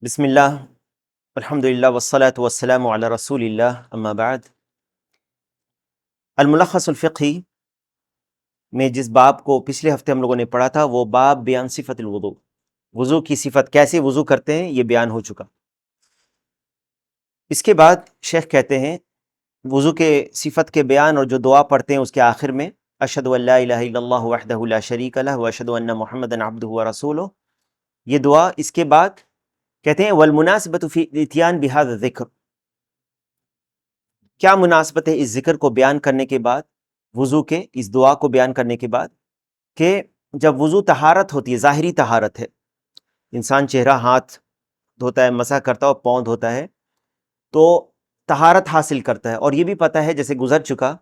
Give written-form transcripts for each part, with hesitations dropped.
بسم اللہ الحمدللہ والصلاة والسلام علی رسول اللہ اما بعد۔ الملخص الفقہی میں جس باب کو پچھلے ہفتے ہم لوگوں نے پڑھا تھا وہ باب بیان صفت الوضو، وضو کی صفت، کیسے وضو کرتے ہیں، یہ بیان ہو چکا۔ اس کے بعد شیخ کہتے ہیں وضو کے صفت کے بیان اور جو دعا پڑھتے ہیں اس کے آخر میں اشہد ان لا الہ الا اللہ وحدہ لا شریک لہ واشہد ان محمدا عبدہ ورسولہ، یہ دعا۔ اس کے بعد کہتے ہیں والمناسبۃ فی الاتیان بہذا الذکر، کیا مناسبت ہے اس ذکر کو بیان کرنے کے بعد، وضو کے اس دعا کو بیان کرنے کے بعد، کہ جب وضو طہارت ہوتی ہے، ظاہری طہارت ہے، انسان چہرہ ہاتھ دھوتا ہے، مسح کرتا ہے اور پاؤں دھوتا ہے تو طہارت حاصل کرتا ہے، اور یہ بھی پتہ ہے جیسے گزر چکا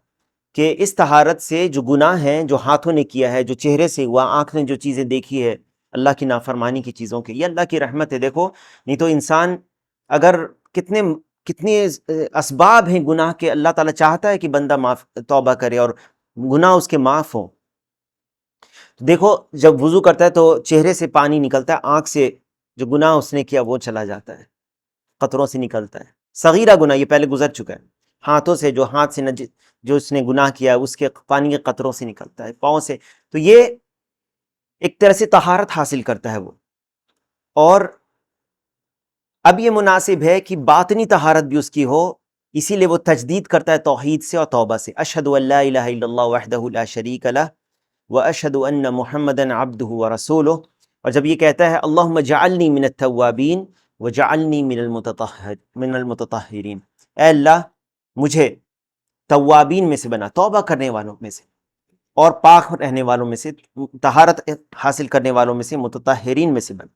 کہ اس طہارت سے جو گناہ ہیں جو ہاتھوں نے کیا ہے، جو چہرے سے ہوا، آنکھ نے جو چیزیں دیکھی ہے اللہ کی نافرمانی کی چیزوں کے، یہ اللہ کی رحمت ہے۔ دیکھو نہیں تو انسان اگر کتنے اسباب ہیں گناہ کے، اللہ تعالیٰ چاہتا ہے کہ بندہ توبہ کرے اور گناہ اس کے معاف ہوں۔ دیکھو جب وضو کرتا ہے تو چہرے سے پانی نکلتا ہے، آنکھ سے جو گناہ اس نے کیا وہ چلا جاتا ہے، قطروں سے نکلتا ہے، صغیرہ گناہ یہ پہلے گزر چکا ہے، ہاتھوں سے جو ہاتھ سے جو اس نے گناہ کیا ہے اس کے پانی کے قطروں سے نکلتا ہے، پاؤں سے، تو یہ ایک طرح سے طہارت حاصل کرتا ہے وہ۔ اور اب یہ مناسب ہے کہ باطنی طہارت بھی اس کی ہو، اسی لیے وہ تجدید کرتا ہے توحید سے اور توبہ سے، اشہد ان لا الہ الا اللہ وحدہ لا شریک لہ واشہد ان محمدا عبدہ ورسولہ، اور جب یہ کہتا ہے اللہم اجعلنی من التوابین وجعلنی من المتطہرین، اے اللہ مجھے توابین میں سے بنا، توبہ کرنے والوں میں سے، اور پاک رہنے والوں میں سے، طہارت حاصل کرنے والوں میں سے، متطہرین میں سے بنا۔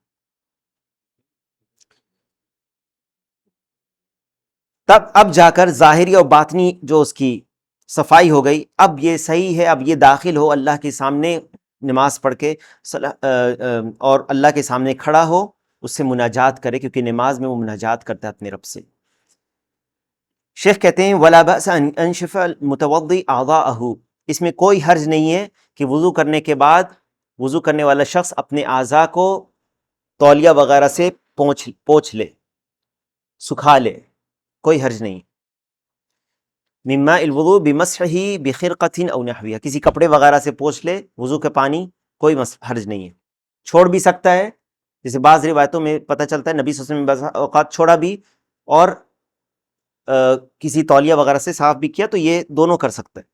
تب اب جا کر ظاہری اور باطنی جو اس کی صفائی ہو گئی، اب یہ صحیح ہے، اب یہ داخل ہو اللہ کے سامنے نماز پڑھ کے اور اللہ کے سامنے کھڑا ہو، اس سے مناجات کرے، کیونکہ نماز میں وہ مناجات کرتا ہے اپنے رب سے۔ شیخ کہتے ہیں وَلَا بَأْسَ أَنْ يَنْشِفَ الْمُتَوَضِّئُ أَعْضَاءَهُ، اس میں کوئی حرج نہیں ہے کہ وضو کرنے کے بعد وضو کرنے والا شخص اپنے اعضاء کو تولیہ وغیرہ سے پوچھ لے، سکھا لے، کوئی حرج نہیں۔ من ماء الوضوء بمسحہ بخرقۃ او نحوہا، کسی کپڑے وغیرہ سے پوچھ لے وضو کا پانی، کوئی حرج نہیں ہے، چھوڑ بھی سکتا ہے، جیسے بعض روایتوں میں پتہ چلتا ہے نبی صلی اللہ علیہ وسلم نے بعض اوقات چھوڑا بھی اور کسی تولیہ وغیرہ سے صاف بھی کیا، تو یہ دونوں کر سکتا ہے۔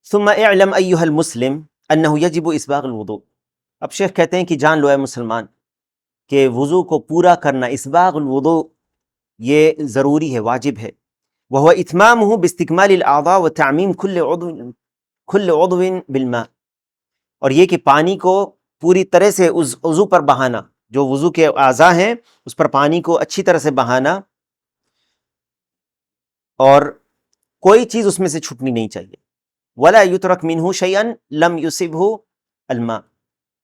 ثم اعلم ایھا المسلم انہ یجب اسباغ الوضوء، اب شیخ کہتے ہیں کہ جان لو اے مسلمان کہ وضو کو پورا کرنا، اسباغ الوضوء، یہ ضروری ہے، واجب ہے۔ وہو اتمامہ باستکمال الاعضاء وتعمیم کل عضو بالماء، اور یہ کہ پانی کو پوری طرح سے اس عضو پر بہانا، جو وضو کے اعضاء ہیں اس پر پانی کو اچھی طرح سے بہانا، اور کوئی چیز اس میں سے چھٹنی نہیں چاہیے۔ ولا یترک منہ شیئا لم یصبہ الماء،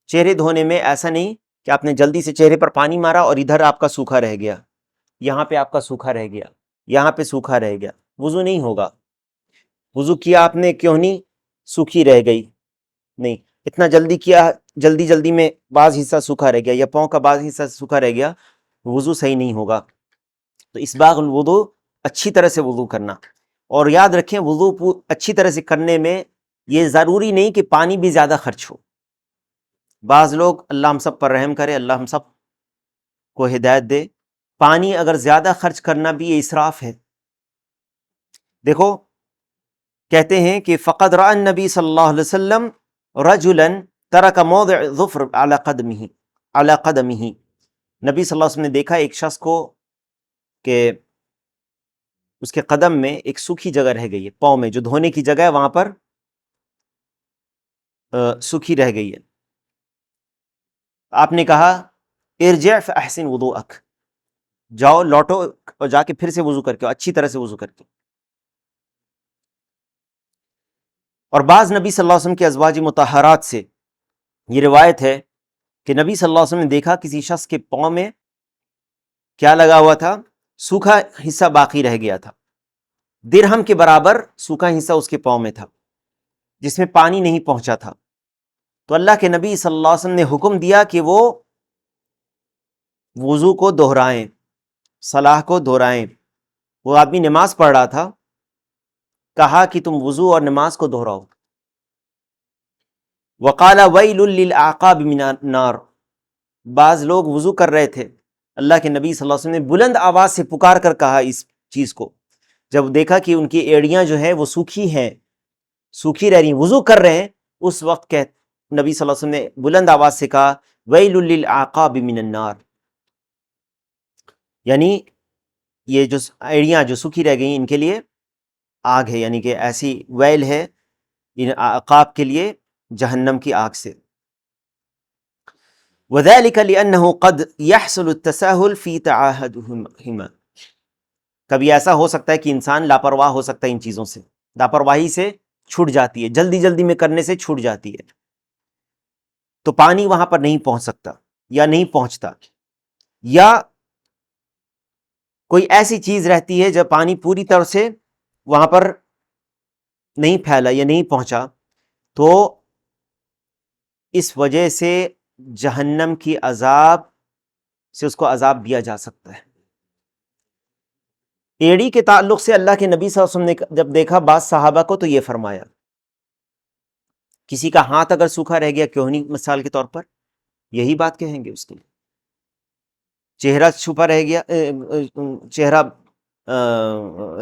چہرے دھونے میں ایسا نہیں کہ آپ نے جلدی سے چہرے پر پانی مارا اور ادھر آپ کا سوکھا رہ گیا، یہاں پہ آپ کا سوکھا رہ گیا، یہاں پہ سوکھا رہ گیا، وضو نہیں ہوگا۔ وضو کیا آپ نے، کیوں نہیں، سوکھی رہ گئی، نہیں، اتنا جلدی کیا، جلدی میں بعض حصہ سوکھا رہ گیا، یا پاؤں کا بعض حصہ سوکھا رہ گیا، وضو صحیح نہیں ہوگا۔ تو اسباغ الوضو، اچھی طرح سے وضو کرنا، اور یاد رکھیں وضو اچھی طرح سے کرنے میں یہ ضروری نہیں کہ پانی بھی زیادہ خرچ ہو۔ بعض لوگ، اللہ ہم سب پر رحم کرے، اللہ ہم سب کو ہدایت دے، پانی اگر زیادہ خرچ کرنا بھی یہ اسراف ہے۔ دیکھو کہتے ہیں کہ فقد رأى النبی صلی اللہ علیہ وسلم رجلا ترک موضع ظفر علی قدمہ، نبی صلی اللہ علیہ وسلم نے دیکھا ایک شخص کو کہ اس کے قدم میں ایک سوکھی جگہ رہ گئی ہے، پاؤں میں جو دھونے کی جگہ ہے وہاں پر سوکھی رہ گئی ہے۔ آپ نے کہا ارجع فاحسن وضوءک، جاؤ لوٹو اور جا کے پھر سے وضو کر کے، اچھی طرح سے وضو کر کے۔ اور بعض نبی صلی اللہ علیہ وسلم کے ازواج مطہرات سے یہ روایت ہے کہ نبی صلی اللہ علیہ وسلم نے دیکھا کسی شخص کے پاؤں میں کیا لگا ہوا تھا، سوکھا حصہ باقی رہ گیا تھا، درہم کے برابر سوکھا حصہ اس کے پاؤں میں تھا، جس میں پانی نہیں پہنچا تھا۔ تو اللہ کے نبی صلی اللہ علیہ وسلم نے حکم دیا کہ وہ وضو کو دہرائیں، صلاح کو دہرائیں۔ وہ آدمی نماز پڑھ رہا تھا، کہا کہ تم وضو اور نماز کو دہراؤ۔ وقال ویل للعقاب من النار، بعض لوگ وضو کر رہے تھے، اللہ کے نبی صلی اللہ علیہ وسلم نے بلند آواز سے پکار کر کہا اس چیز کو، جب دیکھا کہ ان کی ایڑیاں جو ہیں وہ سوکھی ہیں، سوکھی رہ رہی ہیں، وضو کر رہے ہیں، اس وقت نبی صلی اللہ علیہ وسلم نے بلند آواز سے کہا ویل للعقاب من النار، یعنی یہ جو ایڑیاں جو سوکھی رہ گئی ان کے لیے آگ ہے، یعنی کہ ایسی ویل ہے ان عقاب کے لیے جہنم کی آگ سے۔ وَذَلِكَ لِأَنَّهُ قَدْ يَحْصُلُ التَّسَاهُلْ فِي تَعَاهُدِهِمَا، کبھی ایسا ہو سکتا ہے کہ انسان لاپرواہ ہو سکتا ہے ان چیزوں سے، لاپرواہی سے چھوٹ جاتی ہے، جلدی جلدی میں کرنے سے چھوٹ جاتی ہے، تو پانی وہاں پر نہیں پہنچ سکتا یا نہیں پہنچتا، یا کوئی ایسی چیز رہتی ہے جب پانی پوری طرح سے وہاں پر نہیں پھیلا یا نہیں پہنچا، تو اس وجہ سے جہنم کی عذاب سے اس کو عذاب دیا جا سکتا ہے۔ ایڑی کے تعلق سے اللہ کے نبی صلی اللہ علیہ وسلم نے جب دیکھا بعض صحابہ کو تو یہ فرمایا، کسی کا ہاتھ اگر سوکھا رہ گیا کیوں نہیں، مثال کے طور پر یہی بات کہیں گے اس کے لیے، چہرہ چھپا رہ گیا، چہرہ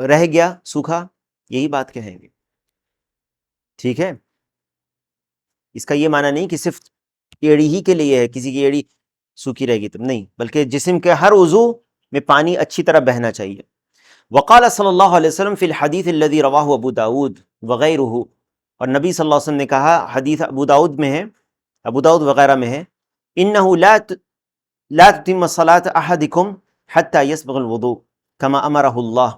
رہ گیا سوکھا، یہی بات کہیں گے، ٹھیک ہے۔ اس کا یہ معنی نہیں کہ صرف ایڑی ہی کے لیے ہے، کسی کی ایڑی سوکھی رہے گی تو نہیں، بلکہ جسم کے ہر عضو میں پانی اچھی طرح بہنا چاہیے۔ وقال صلی اللہ علیہ وسلم فی الحدیث الذی رواہ ابو داود وغیرہ، اور نبی صلی اللہ علیہ وسلم نے کہا، حدیث ابو داود میں ہے، ابو داود وغیرہ میں ہے، انہ لا تتم صلاۃ احدکم حتی یسبغ الوضوء کما امرہ اللہ،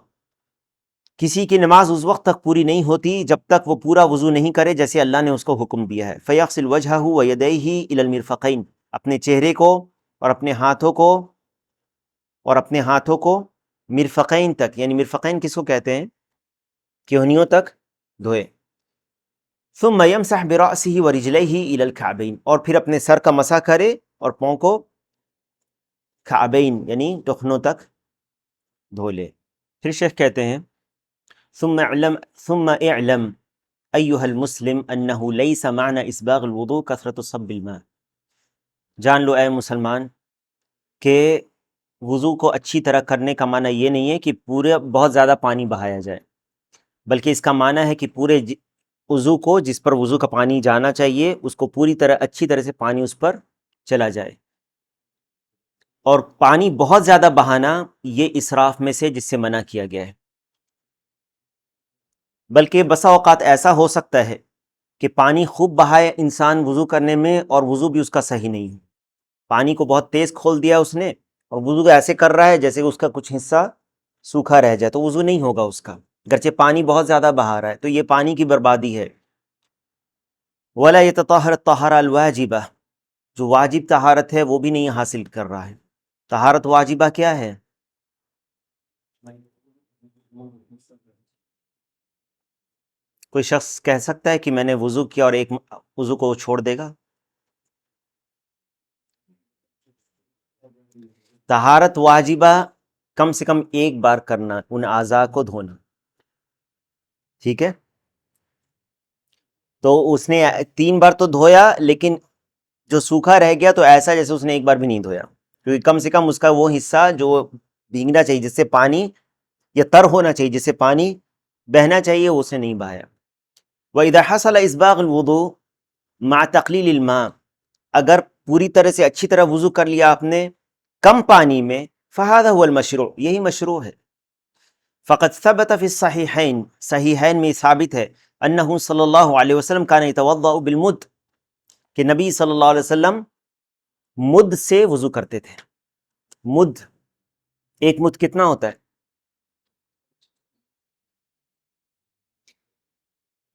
کسی کی نماز اس وقت تک پوری نہیں ہوتی جب تک وہ پورا وضو نہیں کرے جیسے اللہ نے اس کو حکم دیا ہے۔ فیغسل وجہہ ویدیہ الی المرفقین، اپنے چہرے کو اور اپنے ہاتھوں کو مرفقین تک، یعنی مرفقین کس کو کہتے ہیں، کہنیوں تک دھوئے۔ ثم یمسح برأسہ ورجلیہ الی الکعبین، اور پھر اپنے سر کا مسح کرے اور پاؤں کو کعبین یعنی ٹخنوں تک دھو لے۔ پھر شیخ کہتے ہیں ثم اعلم ایہا المسلم انہ لیس معنی اسباغ الوضوء کثرۃ صب الماء، جان لو اے مسلمان کہ وضو کو اچھی طرح کرنے کا معنی یہ نہیں ہے کہ پورے بہت زیادہ پانی بہایا جائے، بلکہ اس کا معنی ہے کہ پورے وضو کو، جس پر وضو کا پانی جانا چاہیے، اس کو پوری طرح اچھی طرح سے پانی اس پر چلا جائے۔ اور پانی بہت زیادہ بہانا یہ اسراف میں سے جس سے منع کیا گیا ہے، بلکہ بسا اوقات ایسا ہو سکتا ہے کہ پانی خوب بہائے انسان وضو کرنے میں اور وضو بھی اس کا صحیح نہیں ہے، پانی کو بہت تیز کھول دیا اس نے اور وضو ایسے کر رہا ہے جیسے اس کا کچھ حصہ سوکھا رہ جائے، تو وضو نہیں ہوگا اس کا، گرچہ پانی بہت زیادہ بہا رہا ہے، تو یہ پانی کی بربادی ہے۔ ولا يتطهر الطهارة الواجبہ، جو واجب طہارت ہے وہ بھی نہیں حاصل کر رہا ہے۔ طہارت واجبہ کیا ہے؟ کوئی شخص کہہ سکتا ہے کہ میں نے وضو کیا اور ایک وضو کو چھوڑ دے گا؟ طہارت واجبہ کم سے کم ایک بار کرنا، ان اعضاء کو دھونا، ٹھیک ہے؟ تو اس نے 3 بار تو دھویا، لیکن جو سوکھا رہ گیا تو ایسا جیسے اس نے ایک بار بھی نہیں دھویا، کیونکہ کم سے کم اس کا وہ حصہ جو بھیگنا چاہیے، جس سے پانی، یا تر ہونا چاہیے جس سے پانی بہنا چاہیے، وہ اس نے نہیں بہایا۔ وَإِذَا حَصَلَ إِسْبَاغُ الْوُضُوءِ مَعَ تَقْلِيلِ الْمَاءِ، اگر پوری طرح سے اچھی طرح وضو کر لیا آپ نے کم پانی میں، فَهَذَا هُوَ الْمَشْرُوعُ، یہی مشروع ہے۔ فَقَدْ ثَبَتَ فِي الصَّحِيحَيْن، صحیحین میں ثابت ہے، انہ صلی اللہ علیہ وسلم کان یتوضأ بالمد، کہ نبی صلی اللہ علیہ وسلم مد سے وضو کرتے تھے۔ مد، ایک مد کتنا ہوتا ہے؟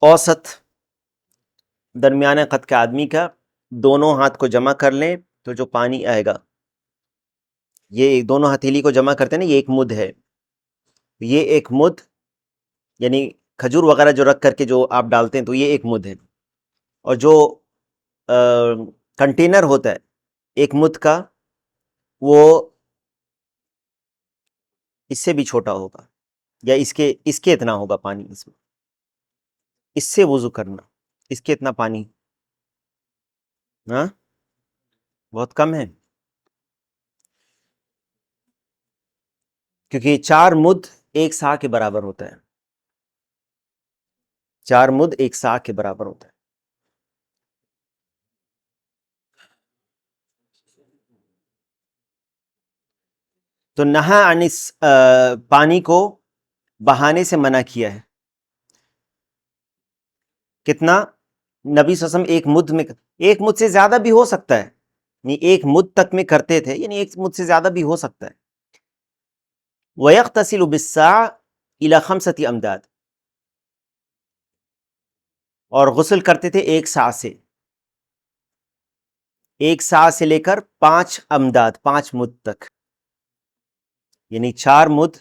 اوسط درمیانے قد کے آدمی کا، دونوں ہاتھ کو جمع کر لیں تو جو پانی آئے گا، یہ دونوں ہتھیلی کو جمع کرتے ہیں نا، یہ ایک مد ہے، یہ ایک مد، یعنی کھجور وغیرہ جو رکھ کر کے جو آپ ڈالتے ہیں تو یہ ایک مد ہے، اور جو کنٹینر ہوتا ہے ایک مد کا، وہ اس سے بھی چھوٹا ہوگا، یا اس کے اتنا ہوگا پانی، اس سے وضو کرنا، اس کے اتنا پانی، ہاں بہت کم ہے، کیونکہ 4 مد 1 سا کے برابر ہوتا ہے، 4 مد 1 سا کے برابر ہوتا ہے۔ تو نہا عن پانی کو بہانے سے منع کیا ہے، کتنا؟ نبی صلی اللہ علیہ وسلم ایک مد میں، ایک مد سے زیادہ بھی ہو سکتا ہے، یعنی ایک مد تک میں کرتے تھے، یعنی ایک مد سے زیادہ بھی ہو سکتا ہے۔ وَيَغْتَسِلُ بِالسَّاعِ إِلَى 5 أَمْدَادٍ، اور غسل کرتے تھے 1 سا سے، 1 سا سے لے کر 5 امداد، 5 مد تک، یعنی 4 مد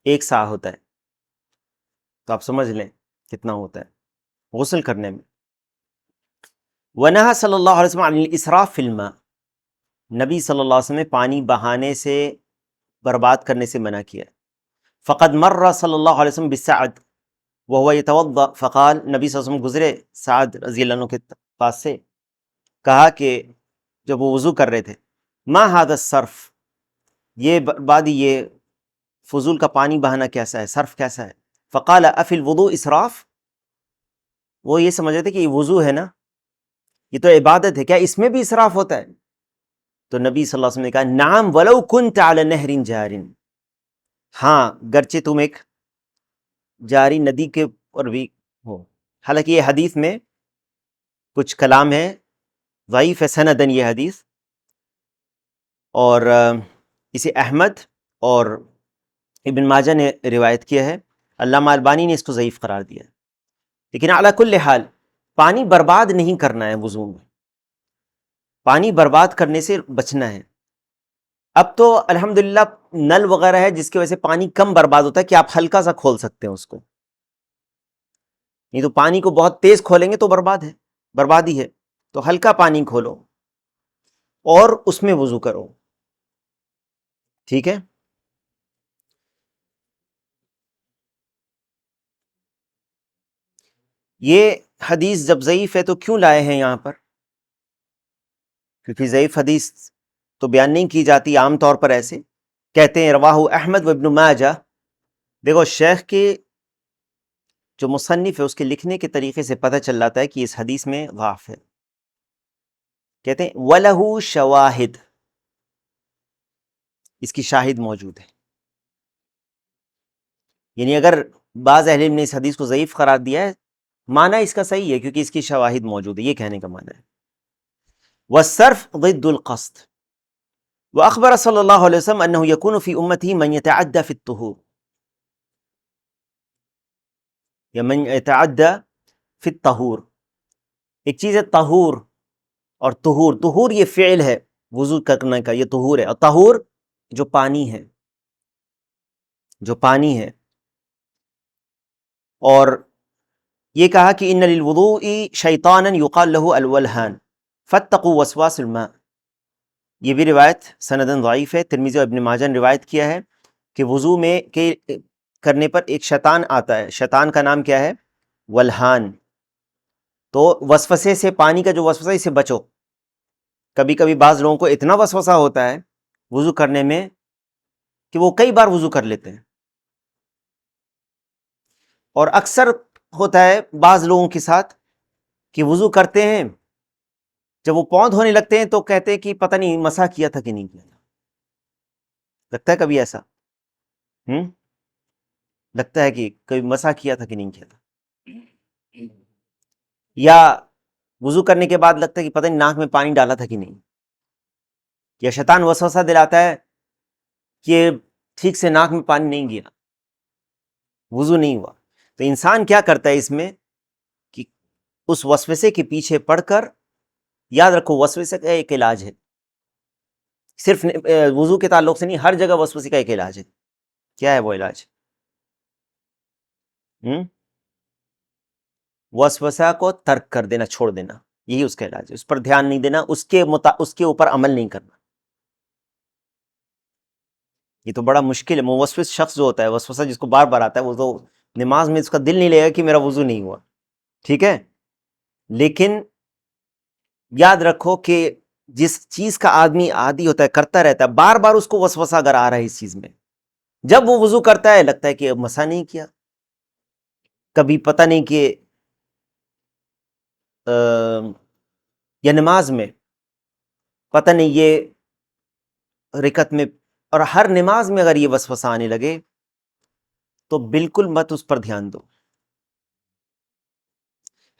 1 سا ہوتا ہے، تو آپ سمجھ لیں کتنا ہوتا ہے غسل کرنے میں۔ وَنَهَى صلی اللہ علیہ وسلم عن الاسراف فی الماء، نبی صلی اللہ علیہ وسلم نے پانی بہانے سے، برباد کرنے سے منع کیا۔ فقد مر صلی اللہ علیہ وسلم بسعد وهو يتوضا فقال، نبی صلی اللہ علیہ وسلم گزرے سعد رضی اللہ عنہ کے پاس سے، کہا کہ جب وہ وضو کر رہے تھے، ما هذا الصرف، یہ بربادی، یہ فضول کا پانی بہانا کیسا ہے، صرف کیسا ہے؟ فقال افی الوضوء اسراف، وہ یہ سمجھ رہے تھے کہ یہ وضو ہے نا، یہ تو عبادت ہے، کیا اس میں بھی اسراف ہوتا ہے؟ تو نبی صلی اللہ علیہ وسلم نے کہا نعم ولو کنت علی نہر جار، ہاں گرچہ تم ایک جاری ندی کے اوپر بھی ہو۔ حالانکہ یہ حدیث میں کچھ کلام ہے، ضعیف ہے سندن یہ حدیث، اور اسے احمد اور ابن ماجہ نے روایت کیا ہے، علامہ البانی نے اس کو ضعیف قرار دیا ہے، لیکن علی کل حال پانی برباد نہیں کرنا ہے وضو میں، پانی برباد کرنے سے بچنا ہے۔ اب تو الحمدللہ نل وغیرہ ہے جس کی وجہ سے پانی کم برباد ہوتا ہے کہ آپ ہلکا سا کھول سکتے ہیں اس کو، نہیں تو پانی کو بہت تیز کھولیں گے تو بربادی ہے، تو ہلکا پانی کھولو اور اس میں وضو کرو، ٹھیک ہے۔ یہ حدیث جب ضعیف ہے تو کیوں لائے ہیں یہاں پر؟ کیونکہ ضعیف حدیث تو بیان نہیں کی جاتی عام طور پر، ایسے کہتے ہیں رواہ احمد و ابن ماجہ۔ دیکھو شیخ کے جو مصنف ہے اس کے لکھنے کے طریقے سے پتہ چل جاتا ہے کہ اس حدیث میں ضعف ہے، کہتے ہیں وَلَهُ شواہد، اس کی شاہد موجود ہے، یعنی اگر بعض اہل علم نے اس حدیث کو ضعیف قرار دیا ہے، معنی اس کا صحیح ہے کیونکہ اس کی شواہد موجود ہے، یہ کہنے کا معنی ہے۔ وَالصَّرْفُ ضِدُّ الْقَصْدِ، وَأَخْبَرَ صلی اللہ علیہ وسلم أَنَّهُ يَكُونُ فِي أُمَّتِهِ مَنْ يَتَعَدَّى فِي الطُّهُورِ، یا من يتعدى فی الطہور، ایک چیز ہے طہور اور طہور، طہور یہ فعل ہے وضو کرنے کا، یہ طہور ہے، اور طہور جو پانی ہے، جو پانی ہے، اور یہ کہا کہ ان للوضوء شیطانا یقال له الولہان فاتقوا وسواس الماء، یہ بھی روایت سندن ضعیف ہے، ترمذی اور ابن ماجہ نے روایت کیا ہے کہ وضو میں کے کرنے پر ایک شیطان آتا ہے، شیطان کا نام کیا ہے؟ ولہان، تو وسوسے سے، پانی کا جو وسوسہ، اس سے بچو۔ کبھی کبھی بعض لوگوں کو اتنا وسوسہ ہوتا ہے وضو کرنے میں کہ وہ کئی بار وضو کر لیتے ہیں، اور اکثر ہوتا ہے بعض لوگوں کے ساتھ کہ وضو کرتے ہیں، جب وہ پوند ہونے لگتے ہیں تو کہتے ہیں کہ پتہ نہیں مسح کیا تھا کہ نہیں کیا تھا، لگتا ہے کبھی ایسا، لگتا ہے کہ کبھی مسح کیا تھا کہ نہیں کیا تھا، یا وضو کرنے کے بعد لگتا ہے کہ پتہ نہیں ناک میں پانی ڈالا تھا کہ نہیں، یا شیطان وسوسہ دلاتا ہے کہ ٹھیک سے ناک میں پانی نہیں گیا، وضو نہیں ہوا، تو انسان کیا کرتا ہے اس میں کہ اس وسوسے کے پیچھے پڑ کر، یاد رکھو وسوسے کا ایک علاج ہے، صرف وضو کے تعلق سے نہیں، ہر جگہ وسوسے کا ایک علاج ہے۔ کیا ہے وہ علاج؟ وسوسہ کو ترک کر دینا، چھوڑ دینا، یہی اس کا علاج ہے، اس پر دھیان نہیں دینا، اس کے اوپر عمل نہیں کرنا. یہ تو بڑا مشکل ہے. موسوس شخص جو ہوتا ہے، وسوسہ جس کو بار بار آتا ہے، وہ تو نماز میں اس کا دل نہیں لے گا کہ میرا وضو نہیں ہوا. ٹھیک ہے، لیکن یاد رکھو کہ جس چیز کا آدمی عادی ہوتا ہے، کرتا رہتا ہے، بار بار اس کو وسوسہ اگر آ رہا ہے اس چیز میں، جب وہ وضو کرتا ہے لگتا ہے کہ اب مسا نہیں کیا، کبھی پتہ نہیں کہ یا نماز میں پتہ نہیں یہ رکعت میں، اور ہر نماز میں اگر یہ وسوسہ آنے لگے تو بالکل مت اس پر دھیان دو.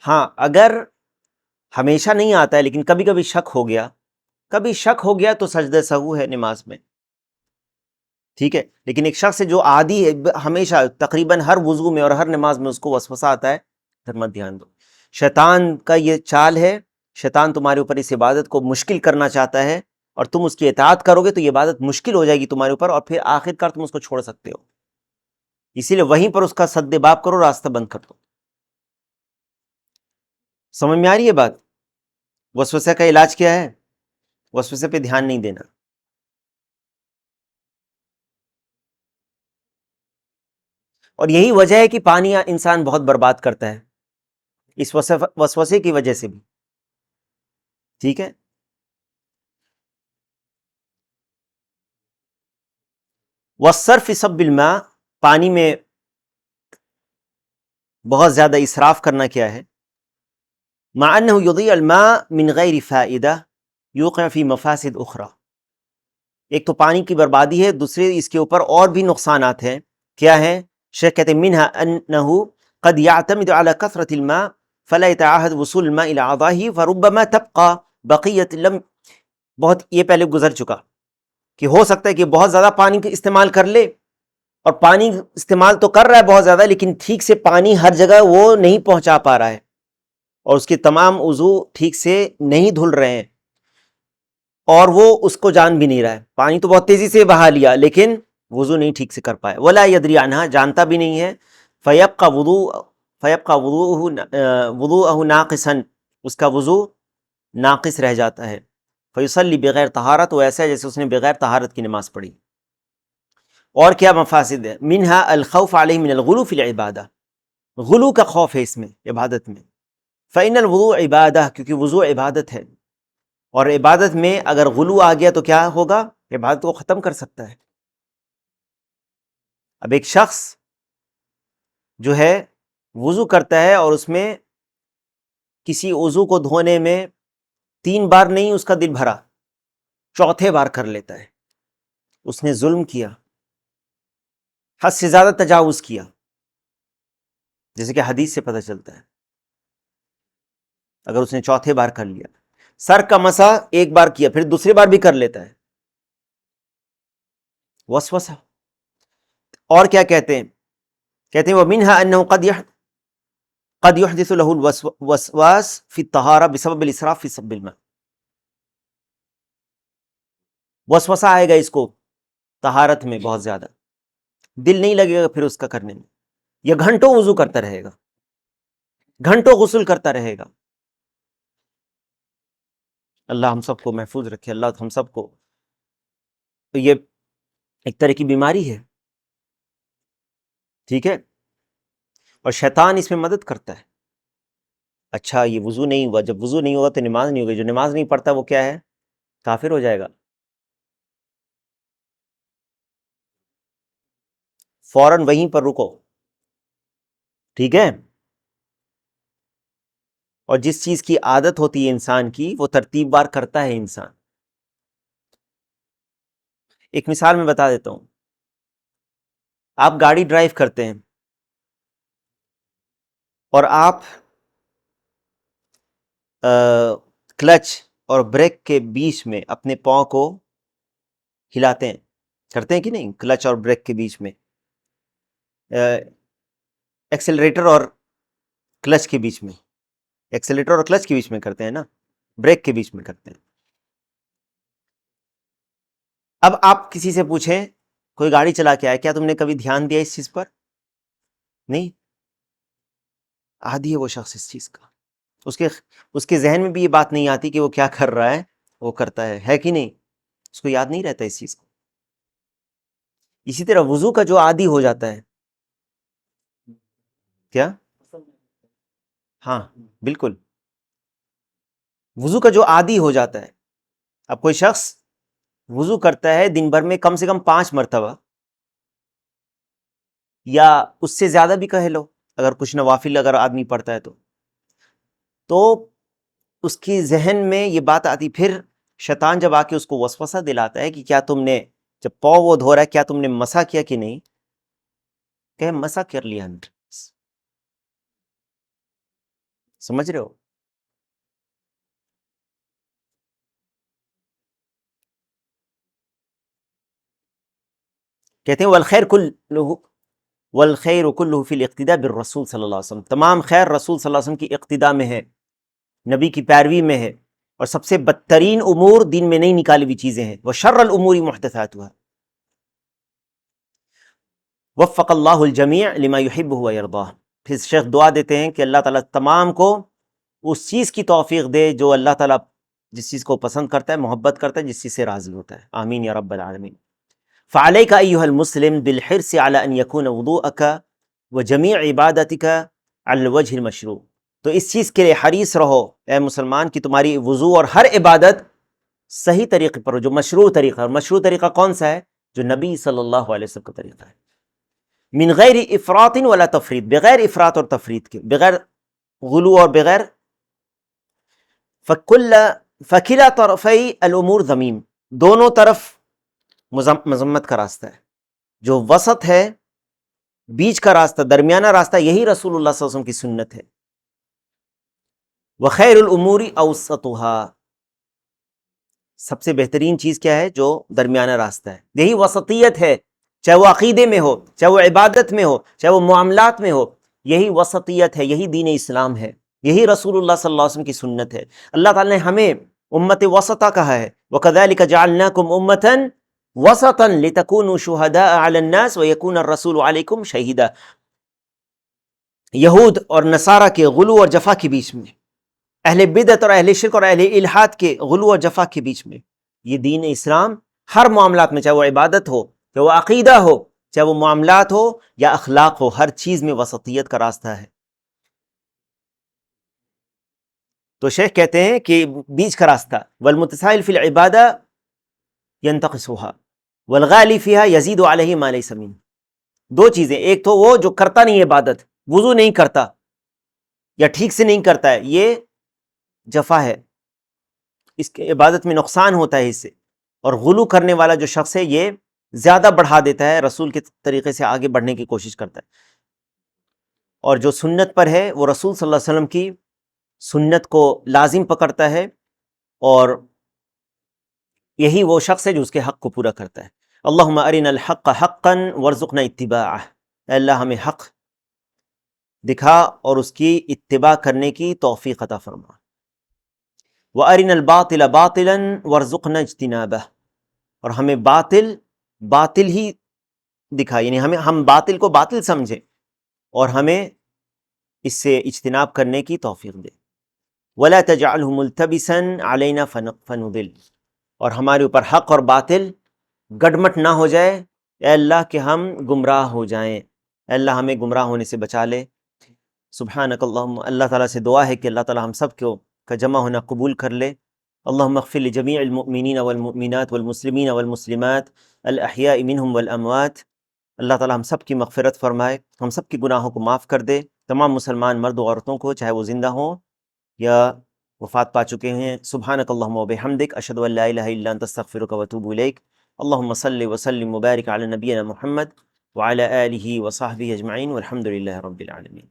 ہاں اگر ہمیشہ نہیں آتا ہے لیکن کبھی کبھی شک ہو گیا، تو سجدہ سہو ہے نماز میں. ٹھیک ہے، لیکن ایک شخص جو عادی ہے ہمیشہ تقریباً ہر وضو میں اور ہر نماز میں اس کو وسوسہ آتا ہے، پھر مت دھیان دو. شیطان کا یہ چال ہے، شیطان تمہارے اوپر اس عبادت کو مشکل کرنا چاہتا ہے، اور تم اس کی اطاعت کرو گے تو یہ عبادت مشکل ہو جائے گی تمہارے اوپر، اور پھر آخر کار تم اس کو چھوڑ سکتے ہو. اسی لیے وہیں پر اس کا سد باب کرو، راستہ بند کر دو. سمجھ میں آ رہی ہے بات؟ وسوسے کا علاج کیا ہے؟ وسوسے پہ دھیان نہیں دینا. اور یہی وجہ ہے کہ پانی انسان بہت برباد کرتا ہے، اس وسوسے کی وجہ سے بھی. ٹھیک ہے، والصرف سب الماء، پانی میں بہت زیادہ اسراف کرنا کیا ہے؟ مع انه يضيع الماء من غیر فائدہ یوقع فی مفاسد اخرى. ایک تو پانی کی بربادی ہے، دوسرے اس کے اوپر اور بھی نقصانات ہیں. کیا ہیں؟ شیخ کہتے ہیں منها انه قد يعتمد على كثرة الماء فلا يتعاهد وصول الماء الى اعضائه فربما تبقى بقية لم. بہت یہ پہلے گزر چکا کہ ہو سکتا ہے کہ بہت زیادہ پانی کا استعمال کر لے، اور پانی استعمال تو کر رہا ہے بہت زیادہ، لیکن ٹھیک سے پانی ہر جگہ وہ نہیں پہنچا پا رہا ہے، اور اس کے تمام عضو ٹھیک سے نہیں دھل رہے ہیں، اور وہ اس کو جان بھی نہیں رہا ہے. پانی تو بہت تیزی سے بہا لیا لیکن وضو نہیں ٹھیک سے کر پائے. ولا یدری عنہا، جانتا بھی نہیں ہے. فیبقى وضوءه ناقصا، اس کا وضو ناقص رہ جاتا ہے. فیصلی بغیر طہارت، وہ ایسا ہے جیسے اس نے بغیر طہارت کی نماز پڑھی. اور کیا مفاسد ہے؟ منہا الخوف علیہ من الغلو فی العبادہ، غلو کا خوف ہے اس میں، عبادت میں. فإن الوضوء عبادہ، کیونکہ وضو عبادت ہے، اور عبادت میں اگر غلو آ گیا تو کیا ہوگا؟ عبادت کو ختم کر سکتا ہے. اب ایک شخص جو ہے وضو کرتا ہے اور اس میں کسی عضو کو دھونے میں 3 بار نہیں اس کا دل بھرا، چوتھے بار کر لیتا ہے، اس نے ظلم کیا، حد سے زیادہ تجاوز کیا، جیسے کہ حدیث سے پتہ چلتا ہے. اگر اس نے چوتھے بار کر لیا، سر کا مسا ایک بار کیا پھر دوسری بار بھی کر لیتا ہے، وسوسہ. اور کیا کہتے ہیں؟ کہتے ہیں وَمِنْهَا أَنَّهُ قد يحدث له الوسواس في الطهارة بسبب الإسراف في صب الماء. وسوسہ آئے گا اس کو طہارت میں بہت زیادہ، دل نہیں لگے گا پھر اس کا کرنے میں، یہ گھنٹوں وضو کرتا رہے گا، گھنٹوں غسل کرتا رہے گا. اللہ ہم سب کو محفوظ رکھے. اللہ ہم سب کو، تو یہ ایک طرح کی بیماری ہے. ٹھیک ہے، اور شیطان اس میں مدد کرتا ہے. اچھا یہ وضو نہیں ہوا، جب وضو نہیں ہوگا تو نماز نہیں ہوگی، جو نماز نہیں پڑھتا وہ کیا ہے؟ کافر ہو جائے گا. فوراً وہیں پر رکو. ٹھیک ہے، اور جس چیز کی عادت ہوتی ہے انسان کی وہ ترتیب بار کرتا ہے انسان. ایک مثال میں بتا دیتا ہوں. آپ گاڑی ڈرائیو کرتے ہیں اور آپ کلچ اور بریک کے بیچ میں اپنے پاؤں کو ہلاتے ہیں، کرتے ہیں کہ نہیں؟ کلچ اور بریک کے بیچ میں، ایکسلریٹر اور کلچ کے بیچ میں، ایکسلریٹر اور کلچ کے بیچ میں کرتے ہیں نا، بریک کے بیچ میں کرتے ہیں. اب آپ کسی سے پوچھیں، کوئی گاڑی چلا کے آئے، کیا تم نے کبھی دھیان دیا اس چیز پر؟ نہیں. عادی ہے وہ شخص اس چیز کا. اس کے ذہن میں بھی یہ بات نہیں آتی کہ وہ کیا کر رہا ہے، وہ کرتا ہے کہ نہیں، اس کو یاد نہیں رہتا اس چیز کو۔ اسی طرح وضو کا جو عادی ہو جاتا ہے، کیا؟ ہاں بالکل، وضو کا جو عادی ہو جاتا ہے، اب کوئی شخص وضو کرتا ہے دن بھر میں کم سے کم 5 مرتبہ یا اس سے زیادہ بھی کہہ لو، اگر کچھ نوافل اگر آدمی پڑھتا ہے تو اس کی ذہن میں یہ بات آتی، پھر شیطان جب آ کے اس کو وسوسہ دلاتا ہے کہ کیا تم نے جب پاؤں وہ دھو رہا ہے کیا تم نے مسح کیا کہ نہیں، کہ مسح کر لیا ہم نے۔ سمجھ رہے ہو؟ کہتے ہیں والخیر کلہ فی الاقتداء بالرسول صلی اللہ علیہ وسلم، تمام خیر رسول صلی اللہ علیہ وسلم کی اقتداء میں ہے، نبی کی پیروی میں ہے، اور سب سے بدترین امور دین میں نہیں نکالی ہوئی چیزیں ہیں، وشر الامور محدثاتها، وفق اللہ الجمیع لما یحبہ ویرضاہ۔ پھر شیخ دعا دیتے ہیں کہ اللہ تعالیٰ تمام کو اس چیز کی توفیق دے جو اللہ تعالیٰ جس چیز کو پسند کرتا ہے، محبت کرتا ہے، جس چیز سے راضی ہوتا ہے، آمین یا رب العالمین۔ فعلیک ایھا المسلم بالحرص علی ان یکون وضوءک وجمیع عبادتک علی الوجہ المشروع، تو اس چیز کے لیے حریص رہو اے مسلمان کہ تمہاری وضو اور ہر عبادت صحیح طریقے پر ہو، جو مشروع طریقہ، اور مشروع طریقہ کون سا ہے؟ جو نبی صلی اللہ علیہ وسلم کا طریقہ ہے، من غیر افراط ولا تفریط، بغیر افراط اور تفریط کے، بغیر غلو اور بغیر فکلا طرفی الامور ذمیم، دونوں طرف مذمت کا راستہ ہے، جو وسط ہے، بیچ کا راستہ، درمیانہ راستہ، یہی رسول اللہ صلی اللہ علیہ وسلم کی سنت ہے۔ وخیر الامور اوسطها، سب سے بہترین چیز کیا ہے؟ جو درمیانہ راستہ ہے، یہی وسطیت ہے، چاہے وہ عقیدے میں ہو، چاہے وہ عبادت میں ہو، چاہے وہ معاملات میں ہو، یہی وسطیت ہے، یہی دین اسلام ہے، یہی رسول اللہ صلی اللہ علیہ وسلم کی سنت ہے۔ اللہ تعالیٰ نے ہمیں امت وسطہ کہا ہے، وَكَذَلِكَ جَعَلْنَاكُمْ أُمَّةً وَسَطًا لِتَكُونُوا شُهَدَاءَ عَلَى النَّاسِ وَيَكُونَ الرَّسُولُ عَلَيْكُمْ شَهِيدًا، یہود اور نصارہ کے غلو اور جفا کے بیچ میں، اہل بدعت اور اہل شرک اور اہل الحاد کے غلو اور جفا کے بیچ میں، یہ دین اسلام ہر معاملات میں، چاہے وہ عبادت ہو، چاہے وہ عقیدہ ہو، چاہے وہ معاملات ہو یا اخلاق ہو، ہر چیز میں وسطیت کا راستہ ہے۔ تو شیخ کہتے ہیں کہ بیچ کا راستہ، والمتساہل فی العبادہ ینتقصها والغالی فیہا یزید علیہ ما لیس منہ، دو چیزیں، ایک تو وہ جو کرتا نہیں عبادت، وضو نہیں کرتا یا ٹھیک سے نہیں کرتا ہے، یہ جفا ہے، اس کے عبادت میں نقصان ہوتا ہے اس سے، اور غلو کرنے والا جو شخص ہے یہ زیادہ بڑھا دیتا ہے، رسول کے طریقے سے آگے بڑھنے کی کوشش کرتا ہے، اور جو سنت پر ہے وہ رسول صلی اللہ علیہ وسلم کی سنت کو لازم پکڑتا ہے، اور یہی وہ شخص ہے جو اس کے حق کو پورا کرتا ہے۔ اللہم ارنا الحق حقا وارزقنا اتباعہ، اے اللہ ہمیں حق دکھا اور اس کی اتباع کرنے کی توفیق عطا فرما، وارنا الباطل باطلا وارزقنا اجتنابہ، اور ہمیں باطل باطل ہی دکھا، یعنی ہم باطل کو باطل سمجھیں اور ہمیں اس سے اجتناب کرنے کی توفیق دے، ولا تجعلہ ملتبسا علینا فنضل، اور ہمارے اوپر حق اور باطل گڈمٹ نہ ہو جائے، اے اللہ کہ ہم گمراہ ہو جائیں، اے اللہ ہمیں گمراہ ہونے سے بچا لے۔ سبحانک اللہم، اللہ تعالیٰ سے دعا ہے کہ اللہ تعالیٰ ہم سب کا جمع ہونا قبول کر لے۔ اللہم اغفر لجمیع المؤمنین والمؤمنات والمسلمین والمسلمات الاحیاء منہم والاموات، اللہ تعالیٰ ہم سب کی مغفرت فرمائے، ہم سب کی گناہوں کو معاف کر دے، تمام مسلمان مرد و عورتوں کو، چاہے وہ زندہ ہوں یا وفات پا چکے ہیں۔ سبحانک اللہم وبحمدک، اشہد ان لا الہ الا انت، استغفرک واتوب الیک۔ اللہم صلی وسلم وبارک علی نبینا محمد وعلی آلہ وصحبہ اجمعین، والحمد للہ رب العالمین۔